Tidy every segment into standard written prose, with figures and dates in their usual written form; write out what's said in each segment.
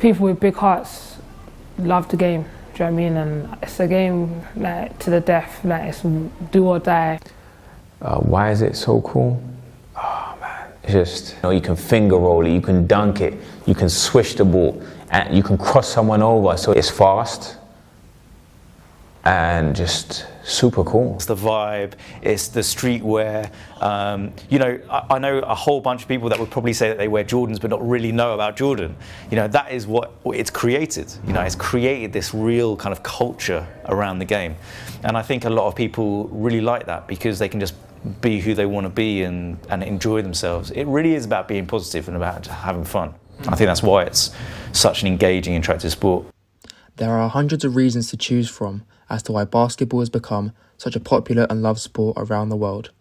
People with big hearts love the game, do you know what I mean? And it's a game like to the death, like it's do or die. Why is it so cool? Oh man, it's just, you can finger roll it, you can dunk it, you can swish the ball, and you can cross someone over, so it's fast and just super cool. It's the vibe, it's the streetwear. I know a whole bunch of people that would probably say that they wear Jordans but not really know about Jordan. That is what it's created. It's created this real kind of culture around the game. And I think a lot of people really like that because they can just be who they want to be and enjoy themselves. It really is about being positive and about having fun. I think that's why it's such an engaging, attractive sport. There are hundreds of reasons to choose from as to why basketball has become such a popular and loved sport around the world.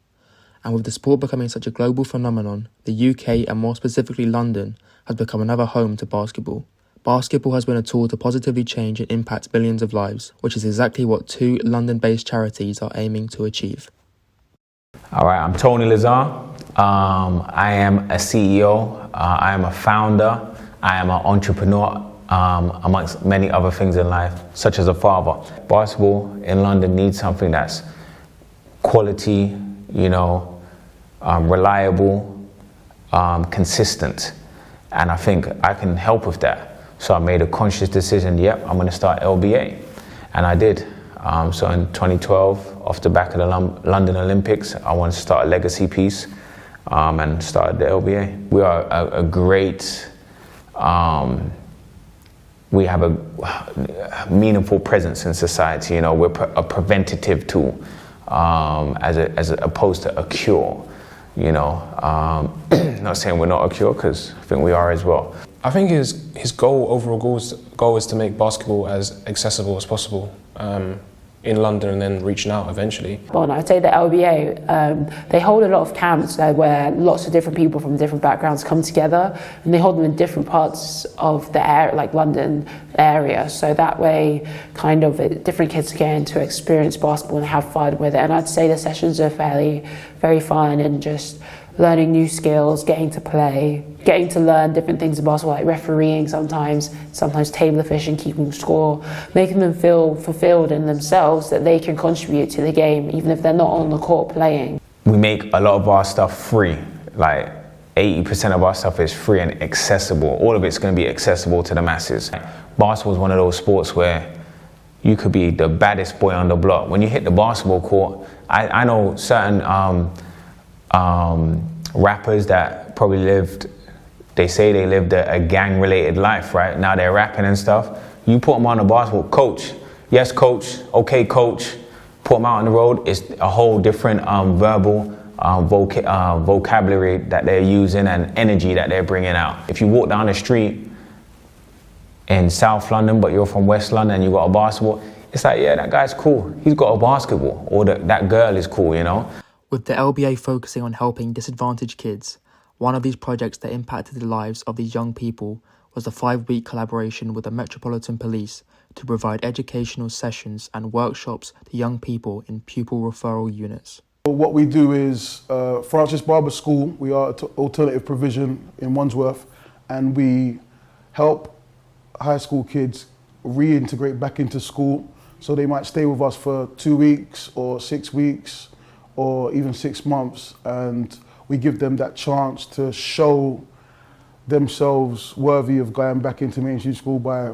And with the sport becoming such a global phenomenon, the UK and more specifically London has become another home to basketball. Basketball has been a tool to positively change and impact millions of lives, which is exactly what two London-based charities are aiming to achieve. All right, I'm Tony Lazar. I am a CEO, I am a founder, I am an entrepreneur, amongst many other things in life, such as a father. Basketball in London needs something that's quality, reliable, consistent. And I think I can help with that. So I made a conscious decision, I'm gonna start LBA. And I did. So in 2012, off the back of the London Olympics, I wanted to start a legacy piece and started the LBA. We are a great, we have a meaningful presence in society. We're a preventative tool as opposed to a cure. Not saying we're not a cure, because I think we are as well. I think his overall goal is to make basketball as accessible as possible in London and then reaching out eventually. Well, I'd say the LBA, they hold a lot of camps where lots of different people from different backgrounds come together, and they hold them in different parts of the area, like London area. So that way, kind of, different kids get to experience basketball and have fun with it. And I'd say the sessions are very fun and just learning new skills, getting to play, getting to learn different things about basketball, like refereeing sometimes table officiating, keeping score, making them feel fulfilled in themselves that they can contribute to the game, even if they're not on the court playing. We make a lot of our stuff free. Like 80% of our stuff is free and accessible. All of it's going to be accessible to the masses. Basketball is one of those sports where you could be the baddest boy on the block. When you hit the basketball court, I know certain rappers that probably they say they lived a gang-related life, right? Now they're rapping and stuff. You put them on the basketball, coach, yes coach, okay coach, put them out on the road, it's a whole different verbal vocabulary that they're using and energy that they're bringing out. If you walk down the street in South London, but you're from West London and you got a basketball, it's like, yeah, that guy's cool, he's got a basketball, or that girl is cool, With the LBA focusing on helping disadvantaged kids, one of these projects that impacted the lives of these young people was the 5-week collaboration with the Metropolitan Police to provide educational sessions and workshops to young people in pupil referral units. What we do is, Francis Barber School, we are alternative provision in Wandsworth, and we help high school kids reintegrate back into school. So they might stay with us for 2 weeks or 6 weeks, or even 6 months, and we give them that chance to show themselves worthy of going back into mainstream school by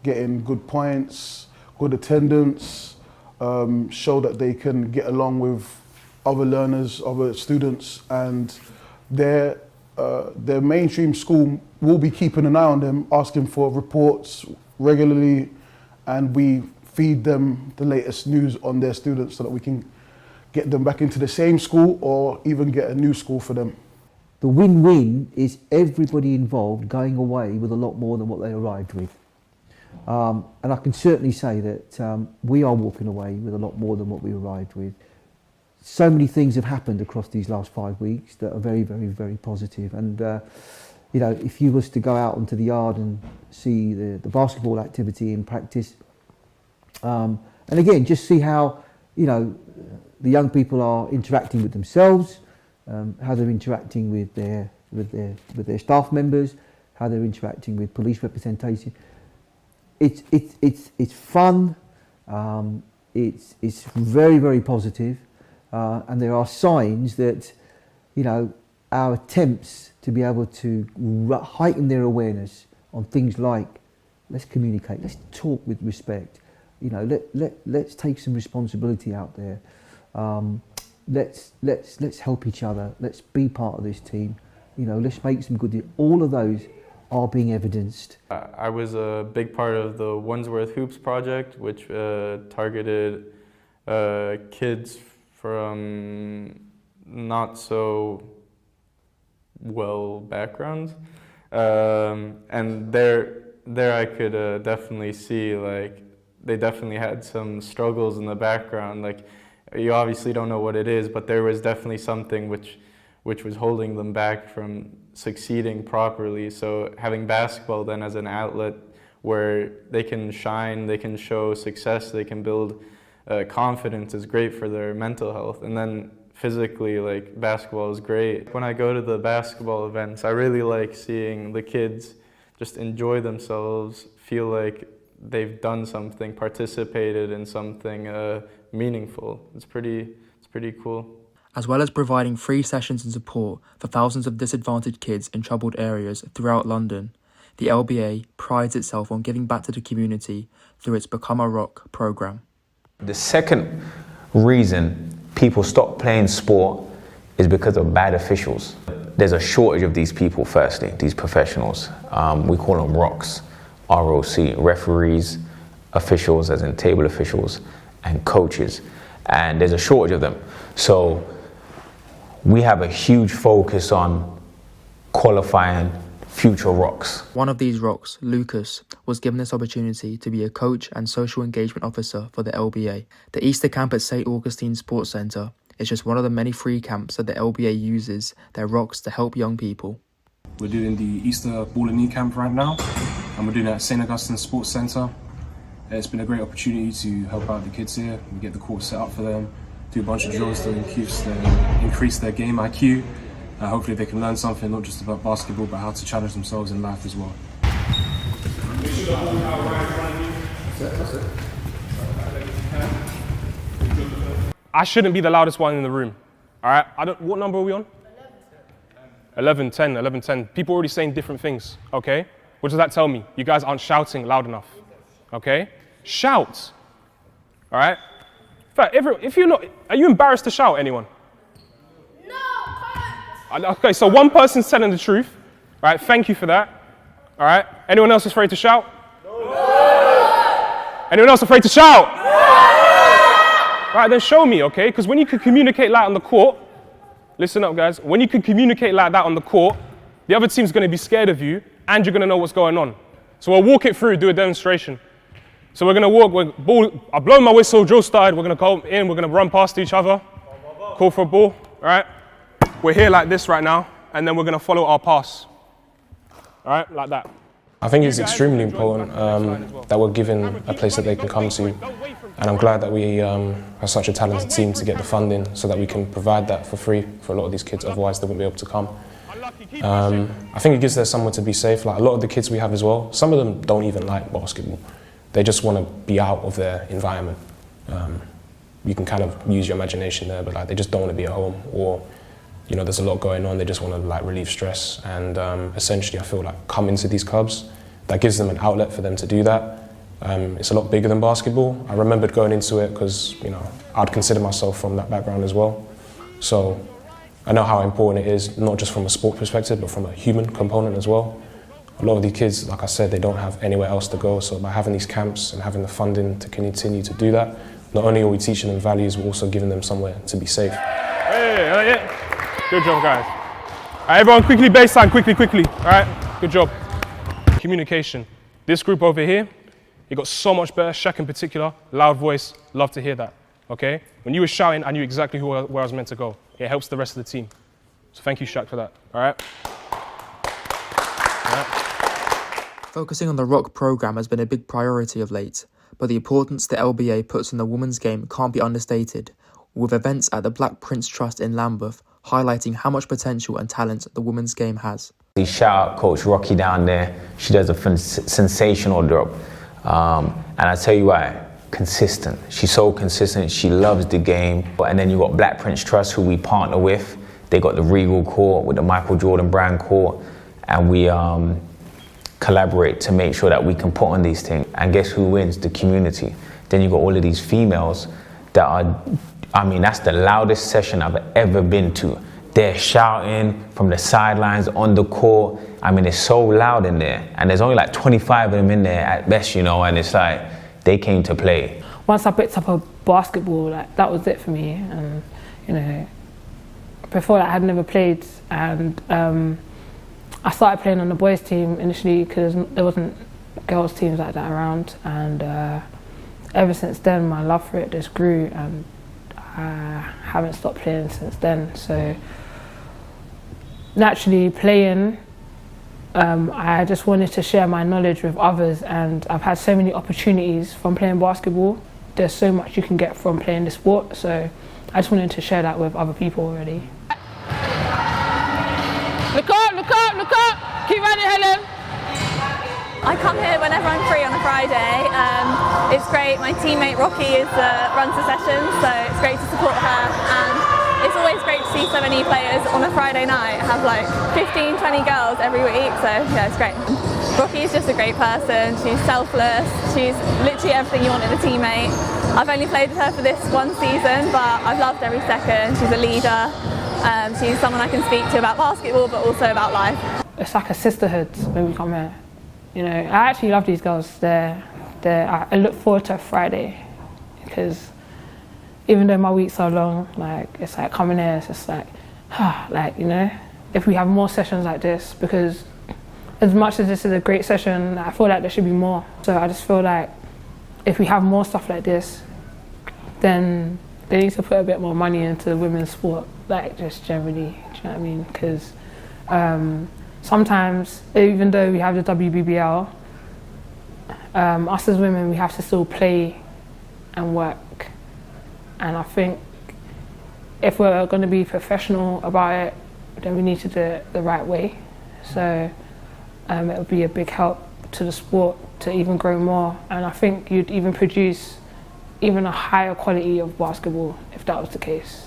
getting good points, good attendance, show that they can get along with other learners, other students, and their mainstream school will be keeping an eye on them, asking for reports regularly, and we feed them the latest news on their students so that we can get them back into the same school or even get a new school for them. The win-win is everybody involved going away with a lot more than what they arrived with. And I can certainly say that we are walking away with a lot more than what we arrived with. So many things have happened across these last 5 weeks that are very, very, very positive. And if you was to go out onto the yard and see the basketball activity in practice, and again, just see how, the young people are interacting with themselves, how they're interacting with their staff members, how they're interacting with police representation. It's fun. It's very, very positive, and there are signs that, you know, our attempts to be able to heighten their awareness on things like, let's communicate, let's talk with respect, you know, let's take some responsibility out there, let's help each other, let's be part of this team, you know, let's make some good deals. All of those are being evidenced. I was a big part of the Wandsworth Hoops project, which targeted kids from not so well backgrounds, and there I could definitely see, like, they definitely had some struggles in the background. Like, you obviously don't know what it is, but there was definitely something which was holding them back from succeeding properly. So having basketball then as an outlet where they can shine, they can show success, they can build confidence is great for their mental health. And then physically, like, basketball is great. When I go to the basketball events, I really like seeing the kids just enjoy themselves, feel like they've done something, participated in something meaningful. It's pretty cool. As well as providing free sessions and support for thousands of disadvantaged kids in troubled areas throughout London, the LBA prides itself on giving back to the community through its Become a Rock programme. The second reason people stop playing sport is because of bad officials. There's a shortage of these people, firstly, these professionals. We call them ROCs, ROC, referees, officials, as in table officials, and coaches. And there's a shortage of them. So we have a huge focus on qualifying future ROCs. One of these ROCs, Lucas, was given this opportunity to be a coach and social engagement officer for the LBA. The Easter camp at St. Augustine Sports Centre is just one of the many free camps that the LBA uses their ROCs to help young people. We're doing the Easter Ball and Knee camp right now, and we're doing it at St. Augustine Sports Centre. It's been a great opportunity to help out the kids here. We get the court set up for them, do a bunch of drills to increase their game IQ. Hopefully they can learn something, not just about basketball, but how to challenge themselves in life as well. I shouldn't be the loudest one in the room. All right? What number are we on? 11, 10. People already saying different things, okay? What does that tell me? You guys aren't shouting loud enough, okay? Shout, all right? In fact, if you're not, are you embarrassed to shout, anyone? No, okay, so one person's telling the truth, all right? Thank you for that, all right? Anyone else afraid to shout? No. Anyone else afraid to shout? No. All right, then show me, okay? Because when you can communicate like on the court, listen up, guys. When you can communicate like that on the court, the other team's going to be scared of you, and you're going to know what's going on. So we'll walk it through, do a demonstration. So we're going to walk, I'll blow my whistle, drill started, we're going to go in, we're going to run past each other, call for a ball, all right? We're here like this right now, and then we're going to follow our pass, all right, like that. I think it's extremely important that we're given a place that they can come to, and I'm glad that we have such a talented team to get the funding so that we can provide that for free for a lot of these kids, otherwise they wouldn't be able to come. I think it gives them somewhere to be safe. Like a lot of the kids we have as well, some of them don't even like basketball. They just want to be out of their environment. You can kind of use your imagination there, but like they just don't want to be at home, or you know, there's a lot going on. They just want to like relieve stress, and essentially, I feel like coming to these clubs, that gives them an outlet for them to do that. It's a lot bigger than basketball. I remembered going into it because you know I'd consider myself from that background as well, so I know how important it is, not just from a sport perspective, but from a human component as well. A lot of these kids, like I said, they don't have anywhere else to go, so by having these camps and having the funding to continue to do that, not only are we teaching them values, we're also giving them somewhere to be safe. Hey. Good job, guys. All right, everyone, quickly, baseline, quickly. All right, good job. Communication. This group over here, it got so much better. Shaq in particular, loud voice, love to hear that, okay? When you were shouting, I knew exactly where I was meant to go. It helps the rest of the team. So thank you, Shaq, for that, all right? Focusing on the ROC programme has been a big priority of late, but the importance the LBA puts on the women's game can't be understated, with events at the Black Prince Trust in Lambeth highlighting how much potential and talent the women's game has. Shout out Coach Rocky down there. She does a sensational job. And I tell you why, consistent. She's so consistent, she loves the game. And then you got Black Prince Trust, who we partner with. They got the Regal Court with the Michael Jordan brand court. And we collaborate to make sure that we can put on these things. And guess who wins? The community. Then you got all of these females that are, I mean, that's the loudest session I've ever been to. They're shouting from the sidelines, on the court. I mean, it's so loud in there. And there's only like 25 of them in there at best, you know, and it's like, they came to play. Once I picked up a basketball, like, that was it for me. And, you know, before that I had never played. And I started playing on the boys team initially because there wasn't girls teams like that around. And ever since then, my love for it just grew, and I haven't stopped playing since then. So naturally playing, I just wanted to share my knowledge with others, and I've had so many opportunities from playing basketball. There's so much you can get from playing the sport, so I just wanted to share that with other people already. Look up, look up, look up! Keep running, Helen! I come here whenever I'm free on a Friday. It's great. My teammate Rocky runs the sessions, so it's great to support her. And it's always great to see so many players on a Friday night. Have like 15, 20 girls every week, so yeah, it's great. Rocky is just a great person. She's selfless. She's literally everything you want in a teammate. I've only played with her for this one season, but I've loved every second. She's a leader. She's someone I can speak to about basketball, but also about life. It's like a sisterhood when we come here. You know, I actually love these girls. I look forward to Friday, because even though my weeks are long, like, it's like coming here, it's just like, like, you know, if we have more sessions like this, because as much as this is a great session, I feel like there should be more. So I just feel like if we have more stuff like this, then they need to put a bit more money into women's sport, like, just generally, do you know what I mean? Because sometimes, even though we have the WBBL, us as women, we have to still play and work. And I think if we're going to be professional about it, then we need to do it the right way. So it would be a big help to the sport to even grow more. And I think you'd even produce even a higher quality of basketball if that was the case.